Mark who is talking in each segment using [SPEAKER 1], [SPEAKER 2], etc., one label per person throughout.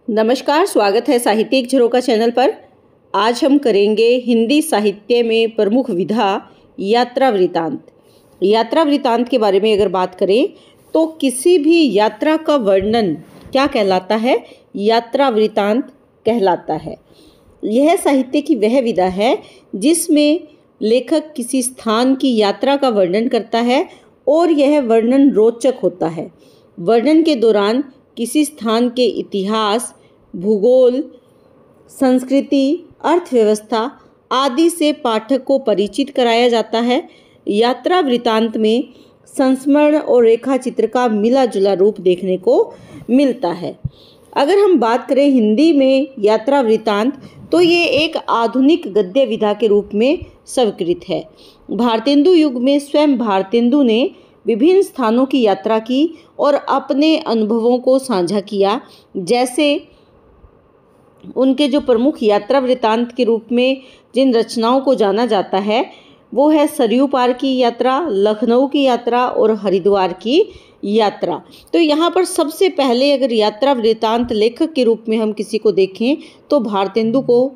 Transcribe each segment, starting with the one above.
[SPEAKER 1] नमस्कार, स्वागत है साहित्यिक झरोखा चैनल पर। आज हम करेंगे हिंदी साहित्य में प्रमुख विधा यात्रा वृत्तांत। यात्रा वृत्तांत के बारे में अगर बात करें तो किसी भी यात्रा का वर्णन क्या कहलाता है? यात्रा वृत्तांत कहलाता है। यह साहित्य की वह विधा है जिसमें लेखक किसी स्थान की यात्रा का वर्णन करता है और यह वर्णन रोचक होता है। वर्णन के दौरान किसी स्थान के इतिहास, भूगोल, संस्कृति, अर्थव्यवस्था आदि से पाठक को परिचित कराया जाता है। यात्रा वृत्तांत में संस्मरण और रेखाचित्र का मिला जुला रूप देखने को मिलता है। अगर हम बात करें हिंदी में यात्रा वृत्तांत, तो ये एक आधुनिक गद्य विधा के रूप में स्वीकृत है। भारतेंदु युग में स्वयं भारतेंदु ने विभिन्न स्थानों की यात्रा की और अपने अनुभवों को साझा किया। जैसे उनके जो प्रमुख यात्रा वृत्तांत के रूप में जिन रचनाओं को जाना जाता है वो है सरयू पार की यात्रा, लखनऊ की यात्रा और हरिद्वार की यात्रा। तो यहाँ पर सबसे पहले अगर यात्रा वृत्तांत लेखक के रूप में हम किसी को देखें तो भारतेंदु को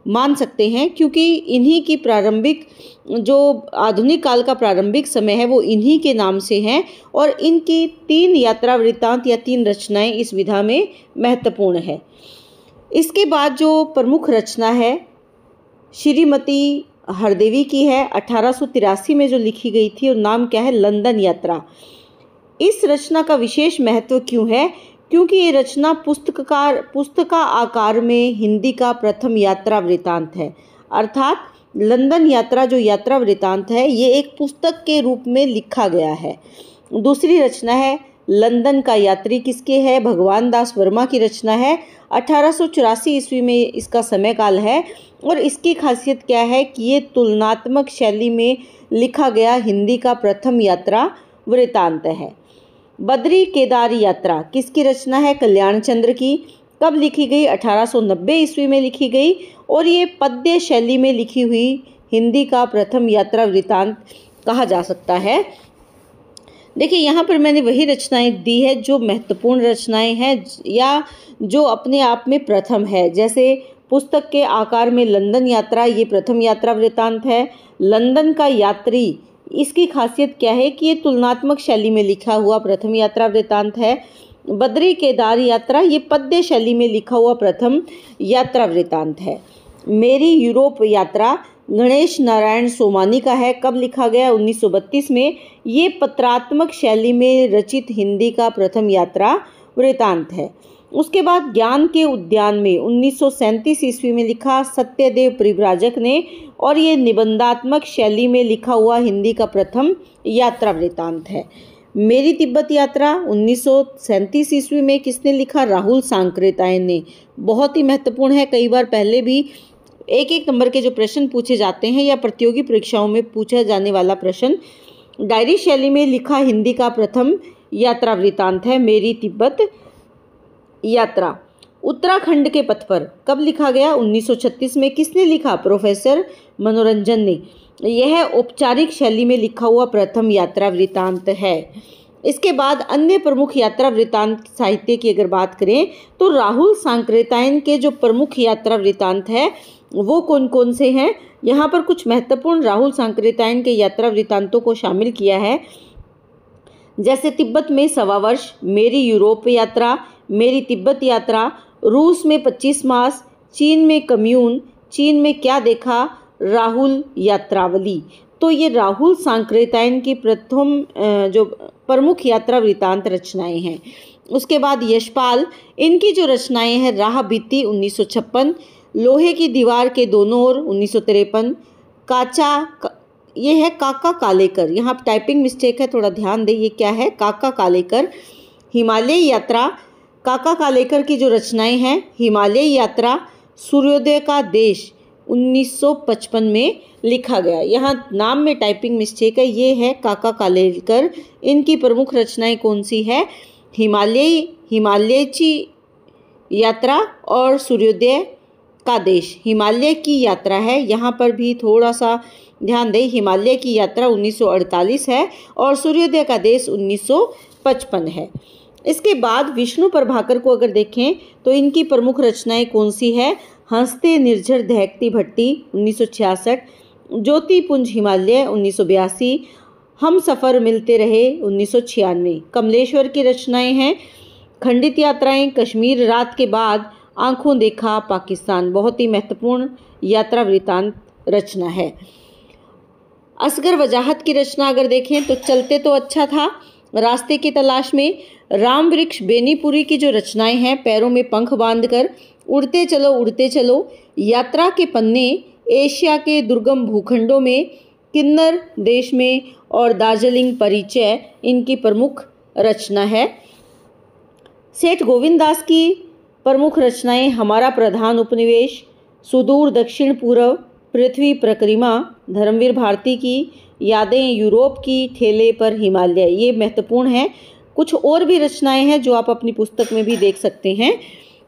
[SPEAKER 1] मान सकते हैं, क्योंकि इन्हीं की प्रारंभिक जो आधुनिक काल का प्रारंभिक समय है वो इन्हीं के नाम से है और इनकी 3 यात्रा वृत्तांत या 3 रचनाएं इस विधा में महत्वपूर्ण है। इसके बाद जो प्रमुख रचना है श्रीमती हरदेवी की है, 1883 में जो लिखी गई थी और नाम क्या है? लंदन यात्रा। इस रचना का विशेष महत्व क्यों है? क्योंकि ये रचना पुस्तका आकार में हिंदी का प्रथम यात्रा वृत्तांत है। अर्थात लंदन यात्रा जो यात्रा वृत्तांत है ये एक पुस्तक के रूप में लिखा गया है। दूसरी रचना है लंदन का यात्री, किसके है? भगवान दास वर्मा की रचना है। 1884 ईस्वी में इसका समय काल है और इसकी खासियत क्या है कि ये तुलनात्मक शैली में लिखा गया हिंदी का प्रथम यात्रा वृत्तांत है। बद्री केदार यात्रा किसकी रचना है? कल्याण चंद्र की। कब लिखी गई? 1890 ईस्वी में लिखी गई और ये पद्य शैली में लिखी हुई हिंदी का प्रथम यात्रा वृत्तांत कहा जा सकता है। देखिए यहाँ पर मैंने वही रचनाएं दी है जो महत्वपूर्ण रचनाएं हैं या जो अपने आप में प्रथम है। जैसे पुस्तक के आकार में लंदन यात्रा ये प्रथम यात्रा वृत्तांत है। लंदन का यात्री, इसकी खासियत क्या है कि ये तुलनात्मक शैली में लिखा हुआ प्रथम यात्रा वृत्तांत है। बद्री केदार यात्रा ये पद्य शैली में लिखा हुआ प्रथम यात्रा वृत्तांत है। मेरी यूरोप यात्रा गणेश नारायण सोमानी का है। कब लिखा गया? 1932 में। ये पत्रात्मक शैली में रचित हिंदी का प्रथम यात्रा वृत्तांत है। उसके बाद ज्ञान के उद्यान में 1937 ईस्वी में लिखा सत्यदेव परिव्राजक ने और ये निबंधात्मक शैली में लिखा हुआ हिंदी का प्रथम यात्रा वृत्तांत है। मेरी तिब्बत यात्रा 1937 ईस्वी में किसने लिखा? राहुल सांकृत्यायन ने। बहुत ही महत्वपूर्ण है। कई बार पहले भी एक नंबर के जो प्रश्न पूछे जाते हैं या प्रतियोगी परीक्षाओं में पूछा जाने वाला प्रश्न, डायरी शैली में लिखा हिंदी का प्रथम यात्रा वृत्तांत है मेरी तिब्बत यात्रा। उत्तराखंड के पथ पर कब लिखा गया? 1936 में। किसने लिखा? प्रोफेसर मनोरंजन ने। यह औपचारिक शैली में लिखा हुआ प्रथम यात्रा वृत्तांत है। इसके बाद अन्य प्रमुख यात्रा वृत्तांत साहित्य की अगर बात करें तो राहुल सांकृत्यायन के जो प्रमुख यात्रा वृत्तांत है वो कौन कौन से हैं? यहाँ पर कुछ महत्वपूर्ण राहुल सांकृत्यायन के यात्रा वृत्तांतों को शामिल किया है। जैसे तिब्बत में 1.25 वर्ष, मेरी यूरोप यात्रा, मेरी तिब्बत यात्रा, रूस में 25 मास, चीन में कम्यून, चीन में क्या देखा, राहुल यात्रावली। तो ये राहुल सांकृत्यायन की प्रथम जो प्रमुख यात्रा वृत्तांत रचनाएं हैं। उसके बाद यशपाल, इनकी जो रचनाएं हैं राह बीती 1956, लोहे की दीवार के दोनों ओर 1953, ये है काका कालेकर। यहाँ टाइपिंग मिस्टेक है, थोड़ा ध्यान दें। ये क्या है? काका कालेकर। हिमालय यात्रा, काका कालेकर की जो रचनाएं हैं हिमालय यात्रा, सूर्योदय का देश 1955 में लिखा गया। यहाँ नाम में टाइपिंग मिस्टेक है। ये है काका कालेकर। इनकी प्रमुख रचनाएं कौन सी है? हिमालयची यात्रा और सूर्योदय का देश। हिमालय की यात्रा है, यहाँ पर भी थोड़ा सा ध्यान दें। हिमालय की यात्रा 1948 है और सूर्योदय का देश 1955 है। इसके बाद विष्णु प्रभाकर को अगर देखें तो इनकी प्रमुख रचनाएं कौन सी है? हंसते निर्झर दहकती भट्टी 1966, ज्योतिपुंज हिमालय 1982, हम सफ़र मिलते रहे 1996। कमलेश्वर की रचनाएं हैं खंडित यात्राएं, कश्मीर रात के बाद, आंखों देखा पाकिस्तान, बहुत ही महत्वपूर्ण यात्रा वृतांत रचना है। असगर वजाहत की रचना अगर देखें तो चलते तो अच्छा था, रास्ते की तलाश में, राम वृक्ष बेनीपुरी की जो रचनाएं हैं पैरों में पंख बांधकर, उड़ते चलो, यात्रा के पन्ने, एशिया के दुर्गम भूखंडों में, किन्नर देश में और दार्जिलिंग परिचय इनकी प्रमुख रचना है। सेठ गोविंददास की प्रमुख रचनाएं हमारा प्रधान उपनिवेश, सुदूर दक्षिण पूर्व, पृथ्वी प्रक्रिमा, धर्मवीर भारती की यादें यूरोप की, ठेले पर हिमालय, ये महत्वपूर्ण है। कुछ और भी रचनाएं हैं जो आप अपनी पुस्तक में भी देख सकते हैं।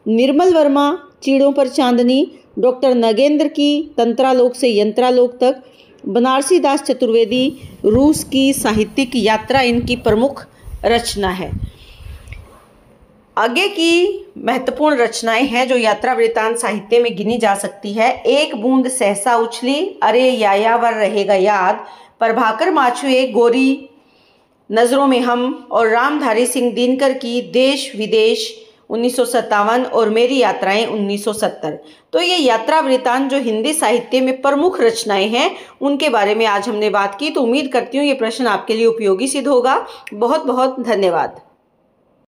[SPEAKER 1] निर्मल वर्मा चीड़ों पर चांदनी, डॉक्टर नगेंद्र की तंत्रालोक से यंत्रालोक तक, बनारसी दास चतुर्वेदी रूस की साहित्यिक यात्रा इनकी प्रमुख रचना है। आगे की महत्वपूर्ण रचनाएं हैं जो यात्रा वृतांत साहित्य में गिनी जा सकती है। एक बूंद सहसा उछली, अरे यायावर रहेगा याद, प्रभाकर माछुए गोरी नज़रों में हम, और रामधारी सिंह दिनकर की देश विदेश 1957 और मेरी यात्राएं 1970। तो ये यात्रा वृतांत जो हिंदी साहित्य में प्रमुख रचनाएं हैं उनके बारे में आज हमने बात की। तो उम्मीद करती हूँ ये प्रश्न आपके लिए उपयोगी सिद्ध होगा। बहुत बहुत धन्यवाद।